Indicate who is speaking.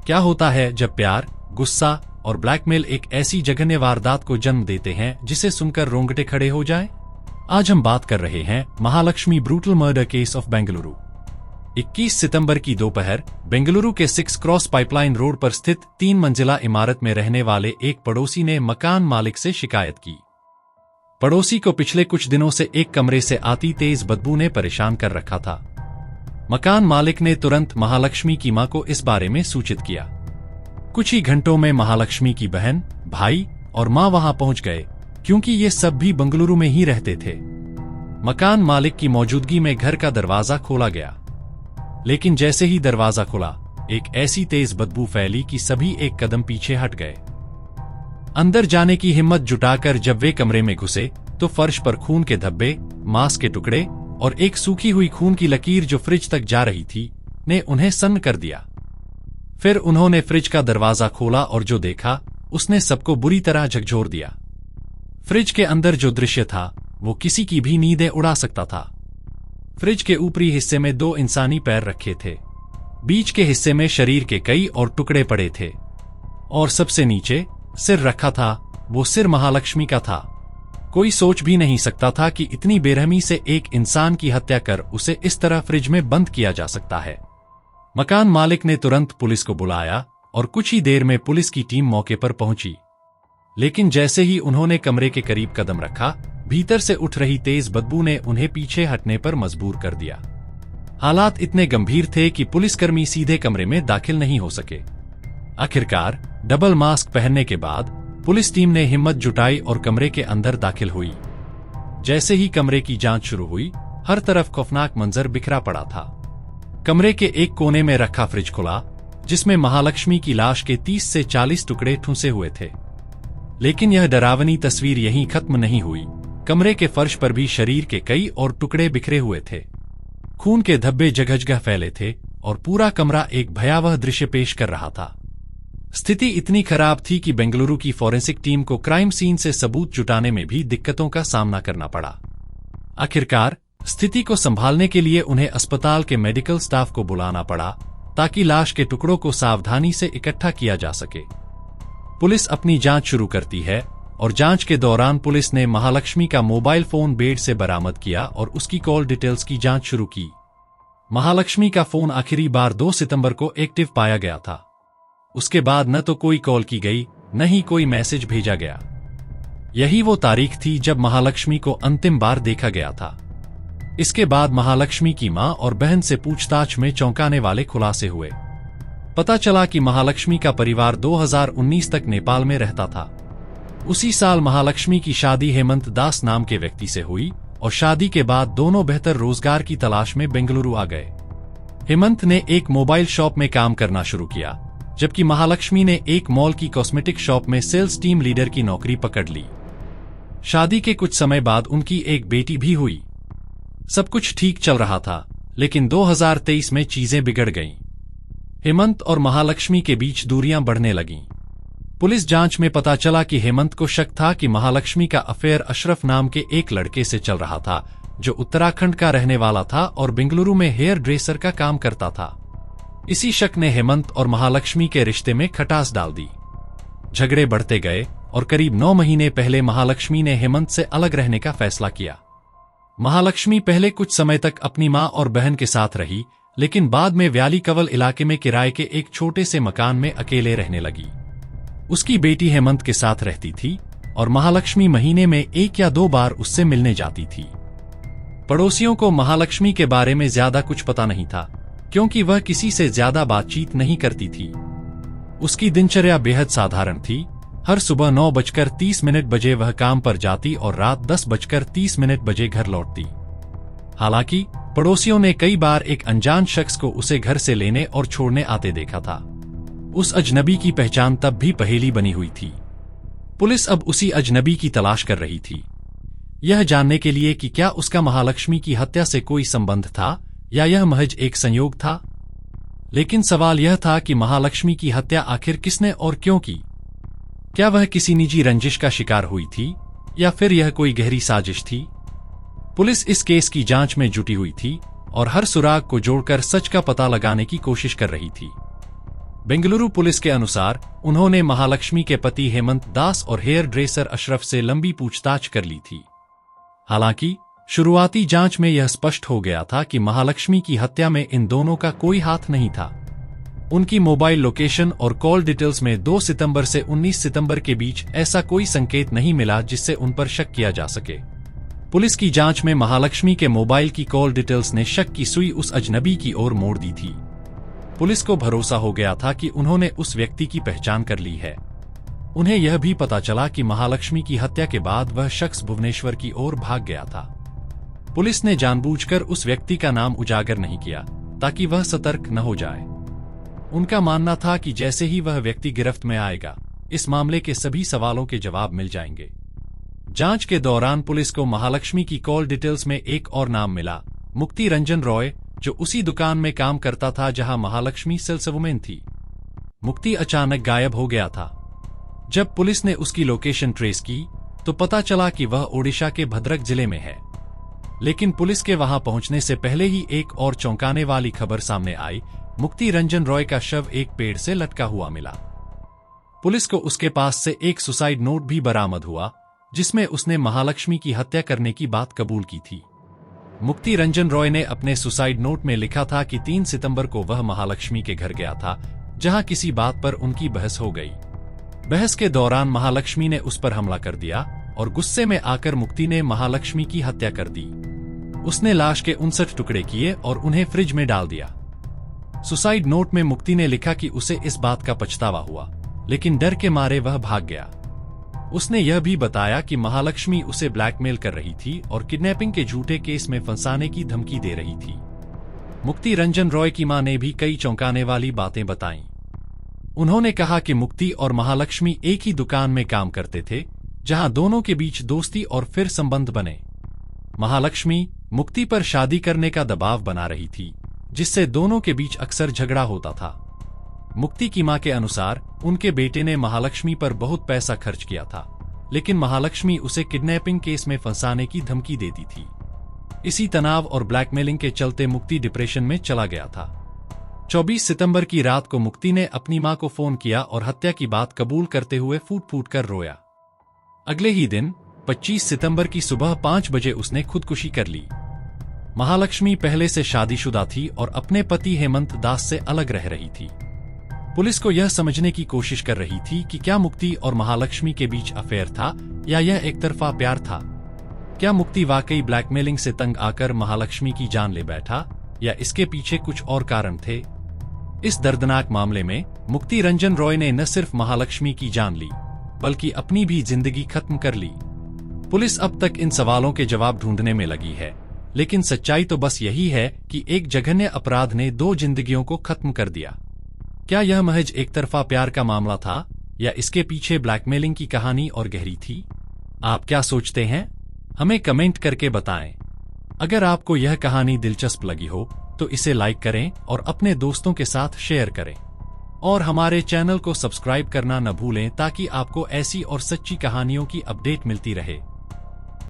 Speaker 1: क्या होता है जब प्यार, गुस्सा और ब्लैकमेल एक ऐसी जघन्य वारदात को जन्म देते हैं जिसे सुनकर रोंगटे खड़े हो जाएं? आज हम बात कर रहे हैं Mahalakshmi brutal murder case of Bengaluru. 21 सितंबर की दोपहर बेंगलुरु के 6 क्रॉस पाइपलाइन रोड पर स्थित 3 मंजिला इमारत में रहने वाले एक पड़ोसी ने मकान मालिक से शिकायत की। पड़ोसी को पिछले कुछ दिनों से एक कमरे से आती तेज बदबू ने परेशान कर रखा था। मकान मालिक ने तुरंत महालक्ष्मी की मां को इस बारे में सूचित किया। कुछ ही घंटों में महालक्ष्मी की बहन, भाई और मां वहां पहुंच गए, क्योंकि ये सब भी बेंगलुरु में ही रहते थे। मकान मालिक की मौजूदगी में घर का दरवाजा खोला गया, लेकिन जैसे ही दरवाजा खुला, एक ऐसी तेज बदबू फैली कि सभी एक कदम पीछे हट गए। अंदर जाने की हिम्मत जुटाकर जब वे कमरे में घुसे तो फर्श पर खून के धब्बे, मांस के टुकड़े और एक सूखी हुई खून की लकीर जो फ्रिज तक जा रही थी ने उन्हें सन्न कर दिया। फिर उन्होंने फ्रिज का दरवाजा खोला और जो देखा उसने सबको बुरी तरह झकझोर दिया। फ्रिज के अंदर जो दृश्य था वो किसी की भी नींदें उड़ा सकता था। फ्रिज के ऊपरी हिस्से में 2 इंसानी पैर रखे थे, बीच के हिस्से में शरीर के कई और टुकड़े पड़े थे और सबसे नीचे सिर रखा था। वो सिर महालक्ष्मी का था। कोई सोच भी नहीं सकता था कि इतनी बेरहमी से एक इंसान की हत्या कर उसे इस तरह फ्रिज में बंद किया जा सकता है। मकान मालिक ने तुरंत पुलिस को बुलाया और कुछ ही देर में पुलिस की टीम मौके पर पहुंची। लेकिन जैसे ही उन्होंने कमरे के करीब कदम रखा, भीतर से उठ रही तेज बदबू ने उन्हें पीछे हटने पर मजबूर कर दिया। हालात इतने गंभीर थे कि पुलिसकर्मी सीधे कमरे में दाखिल नहीं हो सके। आखिरकार डबल मास्क पहनने के बाद पुलिस टीम ने हिम्मत जुटाई और कमरे के अंदर दाखिल हुई। जैसे ही कमरे की जांच शुरू हुई, हर तरफ खौफनाक मंजर बिखरा पड़ा था। कमरे के एक कोने में रखा फ्रिज खुला, जिसमें महालक्ष्मी की लाश के 30 से 40 टुकड़े ठूंसे हुए थे। लेकिन यह डरावनी तस्वीर यहीं खत्म नहीं हुई। कमरे के फर्श पर भी शरीर के कई और टुकड़े बिखरे हुए थे। खून के धब्बे जगह जगह फैले थे और पूरा कमरा एक भयावह दृश्य पेश कर रहा था। स्थिति इतनी खराब थी कि बेंगलुरु की फॉरेंसिक टीम को क्राइम सीन से सबूत जुटाने में भी दिक्कतों का सामना करना पड़ा। आखिरकार स्थिति को संभालने के लिए उन्हें अस्पताल के मेडिकल स्टाफ को बुलाना पड़ा, ताकि लाश के टुकड़ों को सावधानी से इकट्ठा किया जा सके। पुलिस अपनी जांच शुरू करती है और जांच के दौरान पुलिस ने महालक्ष्मी का मोबाइल फोन बेड से बरामद किया और उसकी कॉल डिटेल्स की जांच शुरू की। महालक्ष्मी का फोन आखिरी बार 2 सितंबर को एक्टिव पाया गया था। उसके बाद न तो कोई कॉल की गई, न ही कोई मैसेज भेजा गया। यही वो तारीख थी जब महालक्ष्मी को अंतिम बार देखा गया था। इसके बाद महालक्ष्मी की मां और बहन से पूछताछ में चौंकाने वाले खुलासे हुए। पता चला कि महालक्ष्मी का परिवार 2019 तक नेपाल में रहता था। उसी साल महालक्ष्मी की शादी हेमंत दास नाम के व्यक्ति से हुई और शादी के बाद दोनों बेहतर रोजगार की तलाश में बेंगलुरु आ गए। हेमंत ने एक मोबाइल शॉप में काम करना शुरू किया, जबकि महालक्ष्मी ने एक मॉल की कॉस्मेटिक शॉप में सेल्स टीम लीडर की नौकरी पकड़ ली। शादी के कुछ समय बाद उनकी एक बेटी भी हुई। सब कुछ ठीक चल रहा था, लेकिन 2023 में चीजें बिगड़ गईं। हेमंत और महालक्ष्मी के बीच दूरियां बढ़ने लगीं। पुलिस जांच में पता चला कि हेमंत को शक था कि महालक्ष्मी का अफेयर अशरफ नाम के एक लड़के से चल रहा था, जो उत्तराखंड का रहने वाला था और बेंगलुरु में हेयर ड्रेसर का काम करता था। इसी शक ने हेमंत और महालक्ष्मी के रिश्ते में खटास डाल दी। झगड़े बढ़ते गए और करीब 9 महीने पहले महालक्ष्मी ने हेमंत से अलग रहने का फैसला किया। महालक्ष्मी पहले कुछ समय तक अपनी मां और बहन के साथ रही, लेकिन बाद में व्याली कवल इलाके में किराए के एक छोटे से मकान में अकेले रहने लगी। उसकी बेटी हेमंत के साथ रहती थी और महालक्ष्मी महीने में 1 या 2 बार उससे मिलने जाती थी। पड़ोसियों को महालक्ष्मी के बारे में ज्यादा कुछ पता नहीं था, क्योंकि वह किसी से ज्यादा बातचीत नहीं करती थी। उसकी दिनचर्या बेहद साधारण थी। हर सुबह 9:30 बजे वह काम पर जाती और रात 10:30 बजे घर लौटती। हालांकि पड़ोसियों ने कई बार एक अनजान शख्स को उसे घर से लेने और छोड़ने आते देखा था। उस अजनबी की पहचान तब भी पहेली बनी हुई थी। पुलिस अब उसी अजनबी की तलाश कर रही थी, यह जानने के लिए कि क्या उसका महालक्ष्मी की हत्या से कोई संबंध था या यह महज एक संयोग था। लेकिन सवाल यह था कि महालक्ष्मी की हत्या आखिर किसने और क्यों की? क्या वह किसी निजी रंजिश का शिकार हुई थी या फिर यह कोई गहरी साजिश थी? पुलिस इस केस की जांच में जुटी हुई थी और हर सुराग को जोड़कर सच का पता लगाने की कोशिश कर रही थी। बेंगलुरु पुलिस के अनुसार उन्होंने महालक्ष्मी के पति हेमंत दास और हेयर ड्रेसर अशरफ से लंबी पूछताछ कर ली थी। हालांकि शुरुआती जांच में यह स्पष्ट हो गया था कि महालक्ष्मी की हत्या में इन दोनों का कोई हाथ नहीं था। उनकी मोबाइल लोकेशन और कॉल डिटेल्स में 2 सितंबर से 19 सितंबर के बीच ऐसा कोई संकेत नहीं मिला जिससे उन पर शक किया जा सके। पुलिस की जांच में महालक्ष्मी के मोबाइल की कॉल डिटेल्स ने शक की सुई उस अजनबी की ओर मोड़ दी थी। पुलिस को भरोसा हो गया था कि उन्होंने उस व्यक्ति की पहचान कर ली है। उन्हें यह भी पता चला कि महालक्ष्मी की हत्या के बाद वह शख्स भुवनेश्वर की ओर भाग गया था। पुलिस ने जानबूझकर उस व्यक्ति का नाम उजागर नहीं किया ताकि वह सतर्क न हो जाए। उनका मानना था कि जैसे ही वह व्यक्ति गिरफ्त में आएगा, इस मामले के सभी सवालों के जवाब मिल जाएंगे। जांच के दौरान पुलिस को महालक्ष्मी की कॉल डिटेल्स में एक और नाम मिला, मुक्ति रंजन रॉय, जो उसी दुकान में काम करता था जहां महालक्ष्मी सेल्सवुमेन थी। मुक्ति अचानक गायब हो गया था। जब पुलिस ने उसकी लोकेशन ट्रेस की तो पता चला कि वह ओडिशा के भद्रक जिले में है। लेकिन पुलिस के वहां पहुंचने से पहले ही एक और चौंकाने वाली खबर सामने आई। मुक्ति रंजन रॉय का शव एक पेड़ से लटका हुआ मिला। पुलिस को उसके पास से एक सुसाइड नोट भी बरामद हुआ जिसमें उसने महालक्ष्मी की हत्या करने की बात कबूल की थी। मुक्ति रंजन रॉय ने अपने सुसाइड नोट में लिखा था कि 3 सितंबर को वह महालक्ष्मी के घर गया था जहां किसी बात पर उनकी बहस हो गई। बहस के दौरान महालक्ष्मी ने उस पर हमला कर दिया और गुस्से में आकर मुक्ति ने महालक्ष्मी की हत्या कर दी। उसने लाश के 59 टुकड़े किए और उन्हें फ्रिज में डाल दिया। सुसाइड नोट में मुक्ति ने लिखा कि उसे इस बात का पछतावा हुआ, लेकिन डर के मारे वह भाग गया। उसने यह भी बताया कि महालक्ष्मी उसे ब्लैकमेल कर रही थी और किडनैपिंग के झूठे केस में फंसाने की धमकी दे रही थी। मुक्ति रंजन रॉय की मां ने भी कई चौंकाने वाली बातें बताईं। उन्होंने कहा कि मुक्ति और महालक्ष्मी एक ही दुकान में काम करते थे, जहां दोनों के बीच दोस्ती और फिर संबंध बने। महालक्ष्मी मुक्ति पर शादी करने का दबाव बना रही थी, जिससे दोनों के बीच अक्सर झगड़ा होता था। मुक्ति की मां के अनुसार उनके बेटे ने महालक्ष्मी पर बहुत पैसा खर्च किया था, लेकिन महालक्ष्मी उसे किडनैपिंग केस में फंसाने की धमकी देती थी। इसी तनाव और ब्लैकमेलिंग के चलते मुक्ति डिप्रेशन में चला गया था। 24 सितंबर की रात को मुक्ति ने अपनी मां को फोन किया और हत्या की बात कबूल करते हुए फूट फूट कर रोया। अगले ही दिन 25 सितंबर की सुबह 5 बजे उसने खुदकुशी कर ली। महालक्ष्मी पहले से शादीशुदा थी और अपने पति हेमंत दास से अलग रह रही थी। पुलिस को यह समझने की कोशिश कर रही थी कि क्या मुक्ति और महालक्ष्मी के बीच अफेयर था या यह एकतरफा प्यार था। क्या मुक्ति वाकई ब्लैकमेलिंग से तंग आकर महालक्ष्मी की जान ले बैठा या इसके पीछे कुछ और कारण थे। इस दर्दनाक मामले में मुक्ति रंजन रॉय ने न सिर्फ महालक्ष्मी की जान ली, बल्कि अपनी भी जिंदगी खत्म कर ली। पुलिस अब तक इन सवालों के जवाब ढूंढने में लगी है, लेकिन सच्चाई तो बस यही है कि एक जघन्य अपराध ने 2 जिंदगियों को खत्म कर दिया। क्या यह महज एक तरफा प्यार का मामला था या इसके पीछे ब्लैकमेलिंग की कहानी और गहरी थी? आप क्या सोचते हैं? हमें कमेंट करके बताएं। अगर आपको यह कहानी दिलचस्प लगी हो तो इसे लाइक करें और अपने दोस्तों के साथ शेयर करें। और हमारे चैनल को सब्सक्राइब करना न भूलें ताकि आपको ऐसी और सच्ची कहानियों की अपडेट मिलती रहे।